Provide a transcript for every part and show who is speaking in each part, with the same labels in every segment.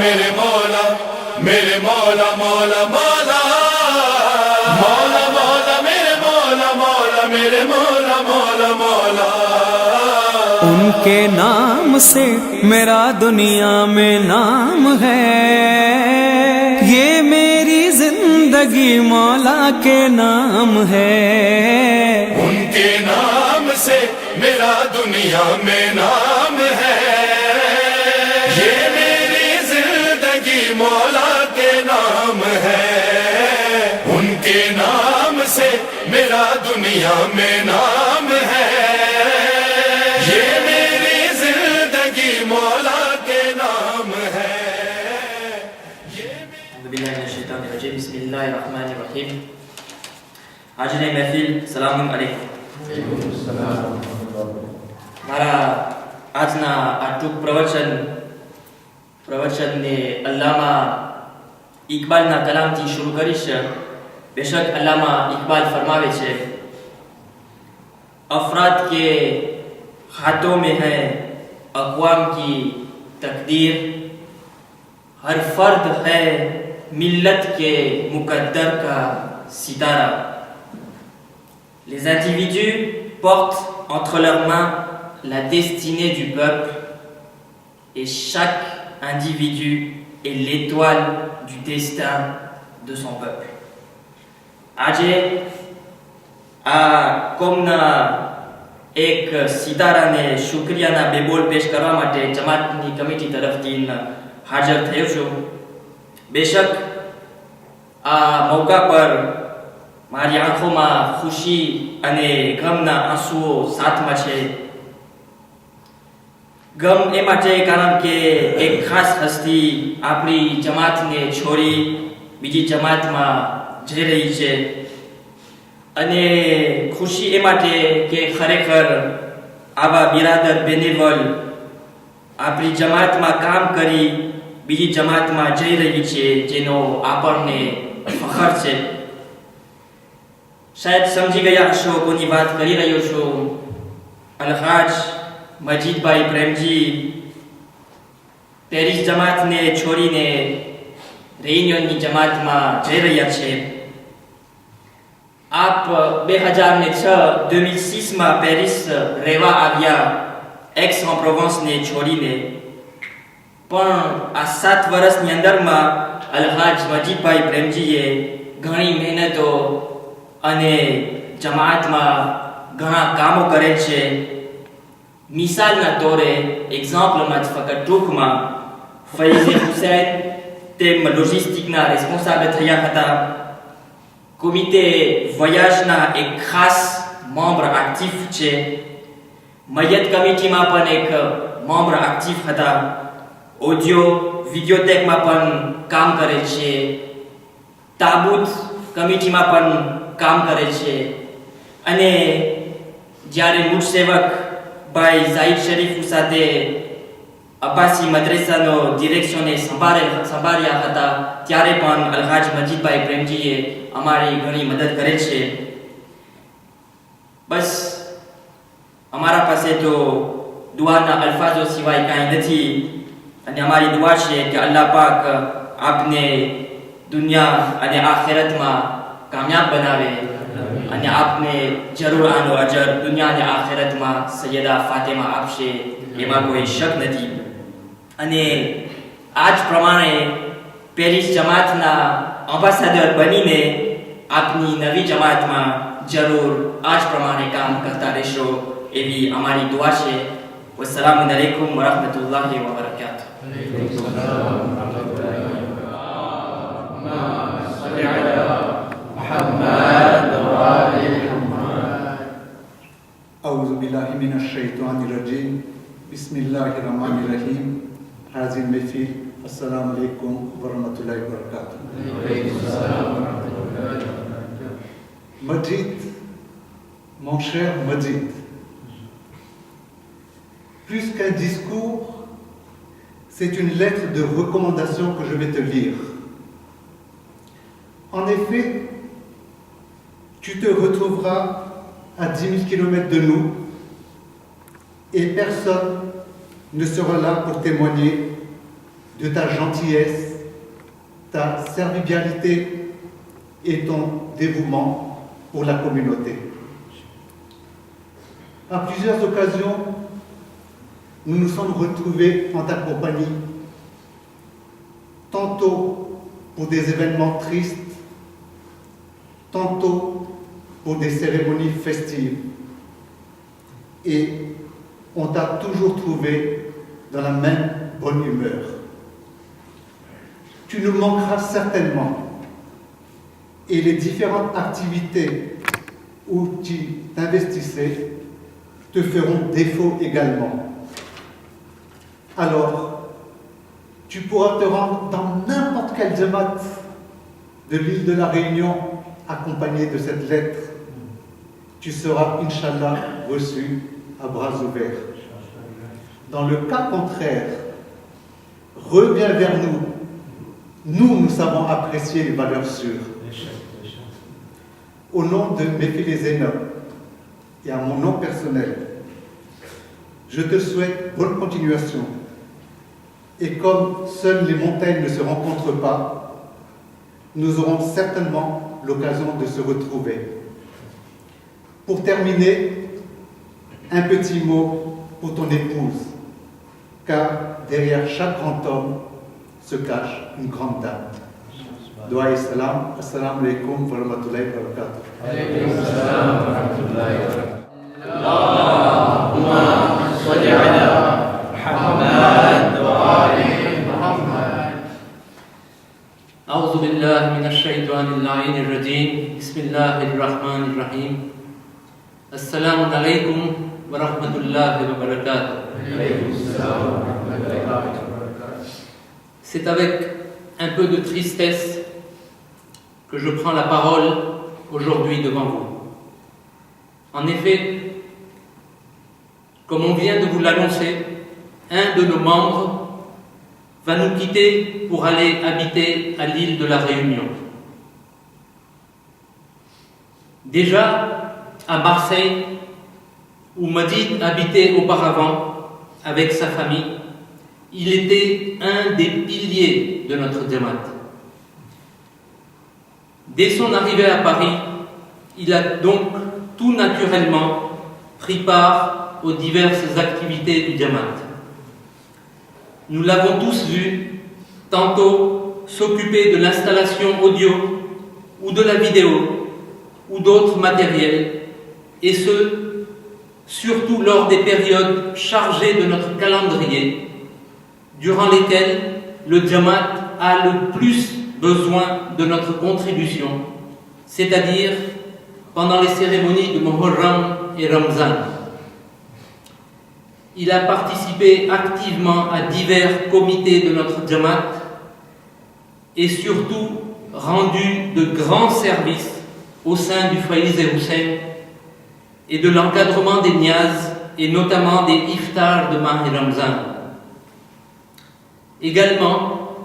Speaker 1: मेरे मौला मेरे मौला मौला मौला मौला मौला मेरे मौला मौला मेरे मौला मौला मौला।
Speaker 2: उनके नाम से मेरा दुनिया में नाम है, ये मेरी जिंदगी मौला के नाम है।
Speaker 1: उनके नाम से मेरा दुनिया में नाम है, ये मेरी जिंदगी मौला के नाम है। उनके नाम से मेरा दुनिया में नाम है, ये मेरी जिंदगी मौला के नाम है।
Speaker 3: बिस्मिल्लाहिर्रहमानिर्रहीम। આજની મહેફિલ સલામ અલૈકુમ। મારા આજના આ ટૂંક પ્રવચનને અલ્લામા ઇકબાલના કલામથી શરૂ કરીશ। બેશક અલ્લામા ઇકબાલ ફરમાવે છે, अफराद के हाथों में है अक़वाम की तकदीर, हर फर्द है मिल्लत के मुक़द्दर का सितारा। Les individus portent entre leurs mains la destinée du peuple et chaque individu est l'étoile du destin de son peuple. આજે આ કોમના એક સિતારાને શુક્રિયાના બે બોલ પેશ કરવા માટે જમાતની કમિટી તરફથી હાજર થયો છું। બેશક આ મૌકા પર મારી આંખોમાં ખુશી અને ગમના આંસુઓ સાથમાં છે। ગમ એ માટે કારણ કે એક ખાસ હસ્તી આપણી જમાતને છોડી બીજી જમાતમાં જઈ રહી છે, અને ખુશી એ માટે કે ખરેખર આવા બિરાદર બેનેવલ આપણી જમાતમાં કામ કરી બીજી જમાતમાં જઈ રહી છે, જેનો આપણને ફખર છે। શાયદ સમજી ગયા હશો કોની વાત કરી રહ્યો છું। અલહાજ મજીદભાઈ પ્રેમજી પેરિસ જમાતને છોડીને રેયુનિયનની જમાતમાં જઈ રહ્યા છે। आप 2006 में पेरिस रेवा आव्या एक्स-en-प्रोवेंस ने छोड़ीने, पण आ 7 वर्षनी अंदरमां અલહાજ મજીદભાઈ પ્રેમજીએ ઘણી મહેનતો અને જમાતમાં ઘણા કામો કરે છે। મિસાલના તોરે એક્ઝામ્પલમાં ફક્ત ટૂંકમાં ફૈઝ હુસૈન તેમ લોજિસ્ટિકના રેસ્પોન્સાબલ થયા હતા। કોમિતે વયાજના એક ખાસ મેમ્બર એક્ટિવ છે। મયત કમિટીમાં પણ એક મેમ્બર એક્ટિવ હતા। ઓડિયો વિડિયોટેકમાં પણ કામ કરે છે। તાબૂત કમિટીમાં પણ કામ કરે છે। અને જ્યારે મૂળ સેવક ભાઈ ઝાહિદ શરીફ સાથે અબ્બાસી મદ્રેસાનો ડિરેક્શને સંભાળ્યા હતા ત્યારે પણ અલહાજ મજીદભાઈ પ્રેમજીએ અમારી ઘણી મદદ કરે છે। બસ અમારા પાસે તો દુઆના અલ્ફાઝો સિવાય કાંઈ નથી, અને અમારી દુઆ છે કે અલ્લાહ પાક આપને દુનિયા અને આખિરતમાં કામયાબ બનાવે, અને આપને જરૂર આનો અજર દુનિયા અને આખિરતમાં સૈયદા ફાતિમા આપશે, એમાં કોઈ શક નથી। અને આજ પ્રમાણે પેરિસ જમાતના એમ્બેસેડર બનીને આપની નવી જમાતમાં જરૂર આજ પ્રમાણે કામ કરતા રહેશો, એવી અમારી દુઆ છે। વસ્સલામુ અલૈકુમ વરહમતુલ્લાહિ વબરકાતુહુ।
Speaker 4: أعوذ بالله من الشيطان الرجيم بسم الله الرحمن الرحيم। हाजिर महफिल अस्सलाम वालेकुम वरहमतुल्लाहि वबरकातुहू। मजीद, mon cher Majid, plus qu'un discours, c'est une lettre de recommandation que je vais te lire. En effet, tu te retrouveras à 10 000 km de nous et personne ne sera là pour témoigner de ta gentillesse, ta serviabilité et ton dévouement pour la communauté. À plusieurs occasions, nous nous sommes retrouvés en ta compagnie, tantôt pour des événements tristes, tantôt pour des cérémonies festives. Et on t'a toujours trouvé dans la même bonne humeur. Tu nous manqueras certainement, et les différentes activités où tu t'investissais te feront défaut également. Alors, tu pourras te rendre dans n'importe quel jamaat de l'île de la Réunion accompagné de cette lettre. Tu seras, Inch'Allah, reçu à bras ouverts. Dans le cas contraire, reviens vers nous. Nous savons apprécier les valeurs sûres. Au nom de Mefili Zainab et à mon nom personnel, je te souhaite bonne continuation. Et comme seules les montagnes ne se rencontrent pas, nous aurons certainement l'occasion de se retrouver. Pour terminer, un petit mot pour ton épouse, car derrière chaque grand homme se cache une grande dame. Doa et salam, assalamu alaikum wa rahmatullahi wa barakatuh.
Speaker 1: Alaykum salam wa rahmatullahi wa barakatuh. Allahumma salli ala Muhammad wa ali Muhammad.
Speaker 5: أعوذ بالله من الشيطان اللعين الرجيم بسم الله الرحمن الرحيم السلام عليكم ورحمة الله وبركاته. C'est avec un peu de tristesse que je prends la parole aujourd'hui devant vous. En effet, comme on vient de vous l'annoncer, un de nos membres va nous quitter pour aller habiter à l'île de la Réunion. Déjà, à Marseille, où Majid habitait auparavant avec sa famille, il était un des piliers de notre Jamaat. Dès son arrivée à Paris, il a donc tout naturellement pris part aux diverses activités du Jamaat. Nous l'avons tous vu, tantôt s'occuper de l'installation audio ou de la vidéo ou d'autres matériels, et ce, surtout lors des périodes chargées de notre calendrier, durant lesquelles le Jamaat a le plus besoin de notre contribution, c'est-à-dire pendant les cérémonies de Muharram et Ramzan. Il a participé activement à divers comités de notre Jamaat et surtout rendu de grands services au sein du Faiz et Hussein et de l'encadrement des niyaz et notamment des iftars de Mahr et Ramzan. Également,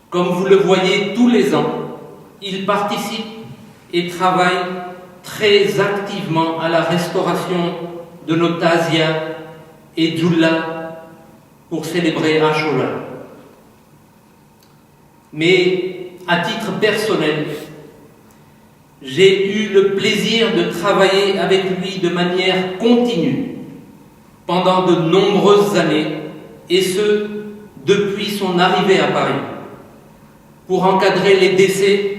Speaker 5: comme vous le voyez tous les ans, il participe et travaille très activement à la restauration de nos taziyas et Djoula pour célébrer Ashura. Mais à titre personnel, j'ai eu le plaisir de travailler avec lui de manière continue pendant de nombreuses années, et ce, depuis son arrivée à Paris, pour encadrer les décès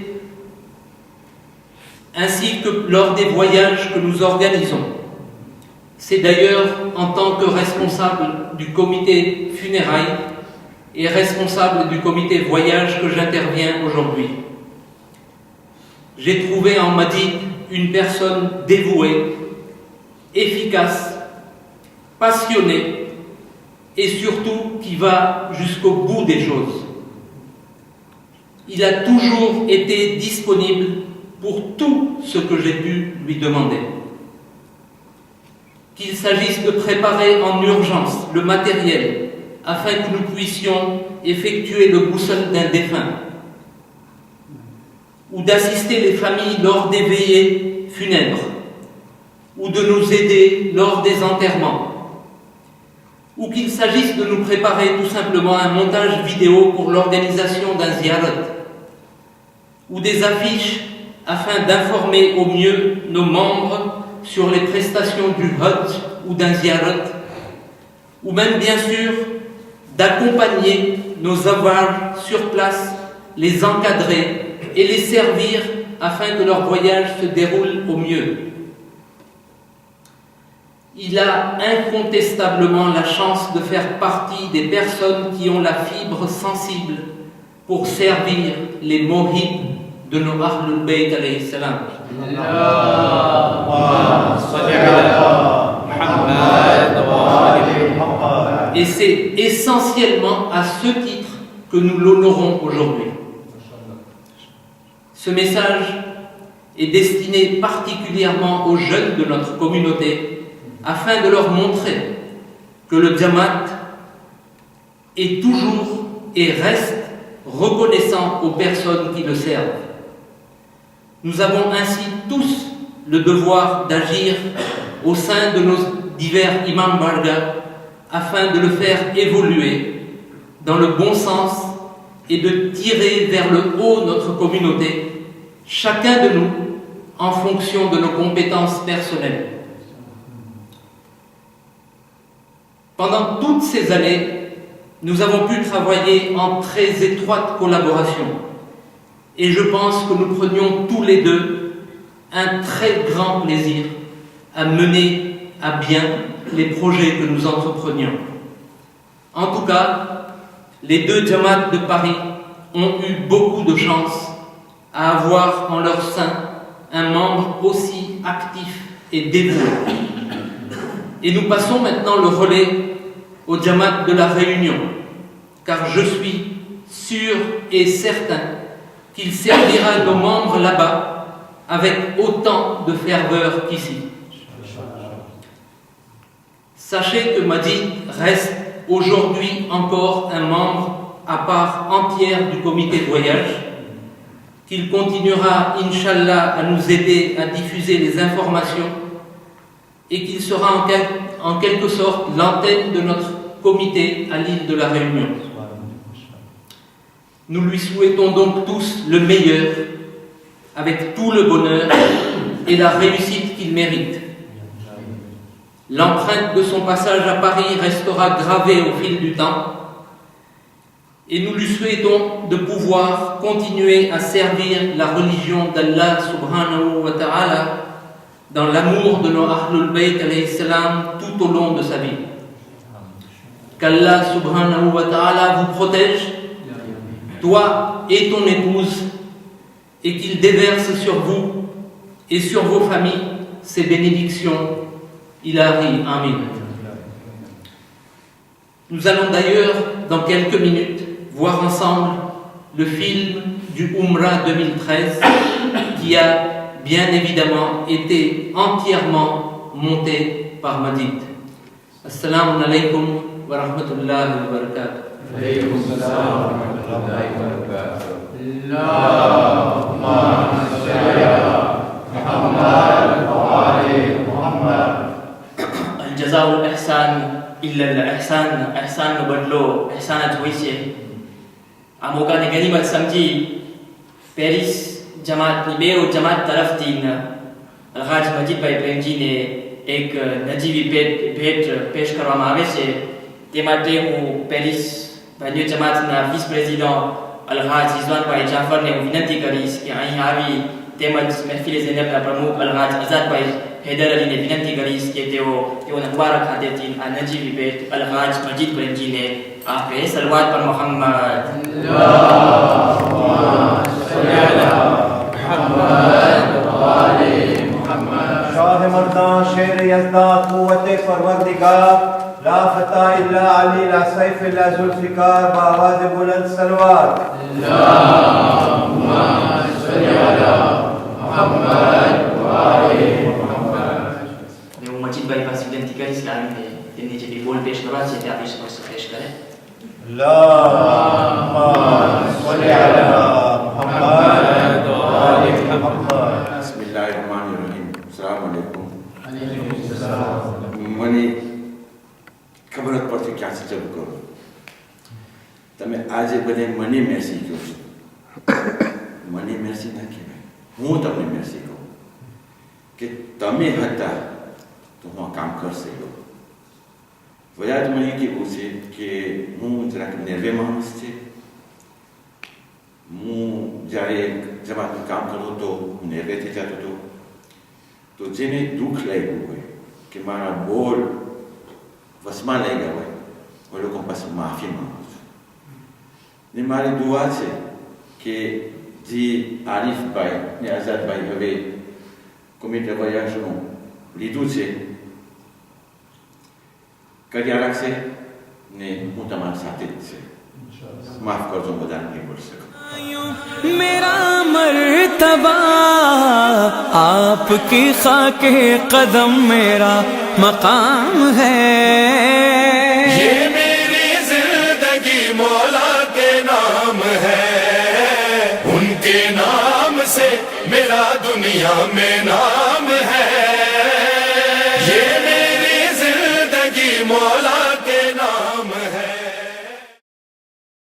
Speaker 5: ainsi que lors des voyages que nous organisons. C'est d'ailleurs en tant que responsable du comité funérailles et responsable du comité voyage que j'interviens aujourd'hui. J'ai trouvé en Majid une personne dévouée, efficace, passionnée et surtout qui va jusqu'au bout des choses. Il a toujours été disponible pour tout ce que j'ai pu lui demander. Qu'il s'agisse de préparer en urgence le matériel afin que nous puissions effectuer le ghusl d'un défunt, ou d'assister les familles lors des veillées funèbres, ou de nous aider lors des enterrements, ou qu'il s'agisse de nous préparer tout simplement un montage vidéo pour l'organisation d'un ziyarat, ou des affiches afin d'informer au mieux nos membres sur les prestations du Hajj ou d'un ziyarat, ou même bien sûr d'accompagner nos avars sur place, les encadrer et les servir afin que leur voyage se déroule au mieux. Il a incontestablement la chance de faire partie des personnes qui ont la fibre sensible pour servir les mohib de nos Ahlul Bayt alayhi salam. Et c'est essentiellement à ce titre que nous l'honorons aujourd'hui. Ce message est destiné particulièrement aux jeunes de notre communauté afin de leur montrer que le Jamaat est toujours et reste reconnaissant aux personnes qui le servent. Nous avons ainsi tous le devoir d'agir au sein de nos divers imams barga afin de le faire évoluer dans le bon sens et de tirer vers le haut notre communauté, chacun de nous en fonction de nos compétences personnelles. Pendant toutes ces années, nous avons pu travailler en très étroite collaboration et je pense que nous prenions tous les deux un très grand plaisir à mener à bien les projets que nous entreprenions. En tout cas, les deux Jamaat de Paris ont eu beaucoup de chance à avoir en leur sein un membre aussi actif et dévoué. Et nous passons maintenant le relais au Jamaat de la Réunion, car je suis sûr et certain qu'il servira nos membres là-bas avec autant de ferveur qu'ici. Sachez que Majid reste aujourd'hui encore un membre à part entière du comité de voyage, qu'il continuera, Inch'Allah, à nous aider à diffuser les informations et qu'il sera en quelque sorte l'antenne de notre comité à l'île de la Réunion. Nous lui souhaitons donc tous le meilleur, avec tout le bonheur et la réussite qu'il mérite. L'empreinte de son passage à Paris restera gravée au fil du temps et nous lui souhaitons de pouvoir continuer à servir la religion d'Allah subhanahu wa ta'ala dans l'amour de nos Ahlul Bayt alayhi salam tout au long de sa vie. Qu'Allah subhanahu wa ta'ala vous protège, toi et ton épouse, et qu'il déverse sur vous et sur vos familles ses bénédictions. Ilahi, Amin. Nous allons d'ailleurs, dans quelques minutes, voir ensemble le film du Umrah 2013 qui a bien évidemment été entièrement monté par Majid. Assalamu alaikum wa rahmatullahi wa barakatuh.
Speaker 1: Alaykum assalam wa rahmatullahi wa barakatuh. Allahumma salli ala Muhammad wa ali Muhammad.
Speaker 3: الجزاء الإحسان إلا الإحسان إحسان بدلو إحسان تويسي أموكا نغنيمة سمجي باريس جماعت نبيو جماعت طرف دين الغاج مجید भाई प्रेम जी ने एक नजीवी भेट पेश કરવામાં આવે છે તે માટે હું પેરિસ ભાઈઓ જમાતના વિસ પ્રેસિડેન્ટ અલહાજ રિઝવાનભાઈ જાફરને હું વિનંતી કરીશ કે અહીં આવી તેમજ મહેફિલ ઝૈનબના પ્રમુખ અલહાજ આઝાદભાઈ हैदर अली ने विनंती करीस कि तेओने मुबारक खातेथी आ नजीवी भेट अलहाज मजीद प्रेमजी ने आपे सलवात पर मोहम्मद
Speaker 6: शाह मर्दां शेर यज़दा क़ुव्वत परवरदिगार ला फता इल्ला अली ला सैफ इल्ला ज़ुल्फ़िकार बावाज़ बुलंद सलवात अल्लाहुम्मा सल्ली अला मुहम्मद व आलि
Speaker 3: मजीद भाई पास विनंती करीस कि आने तेमनी जे बोल पेश करवा छे ते आपी समक्ष पेश करे
Speaker 6: अल्लाहुम्मा सल्ली अला मुहम्मद व आलि मुहम्मद
Speaker 1: बिस्मिल्लाहिर्रहमानिर्रहीम अस्सलाम वालेकुम मनी खबरत पड़ती
Speaker 7: તમે આજે બધે મને મેસી કહો છો. મને મેસી ના કહેવાય, હું તમને મેસી કહું કે તમે હતા તો હું આ કામ કરશે ગયો. વયાજ મને કેવું છે કે હું જરાક નેર્વે માણસ છે. હું જ્યારે જમાતનું કામ કરતો હતો હું નેર્વે થઈ જતો હતો. તો જેને દુઃખ લાગ્યું હોય કે મારા બોલ વસમાં લઈ ગયા હોય એ લોકો પાસે માફી માંગુ છું. ને મારી દુઆ છે કે જે આરીફભાઈ ને આઝાદભાઈ હવે કોમિટી વયાસનું લીધું છે કર્યા રાખશે ને હું તમારી સાથે જ છે. માફ કરજો, બધાને નહીં બોલી શકું.
Speaker 2: मेरा मर्तबा आपकी खाके कदम मेरा मकाम है.
Speaker 1: ये मेरी जिंदगी मौला के नाम है, उनके नाम से मेरा दुनिया में नाम है. ये मेरी जिंदगी मौला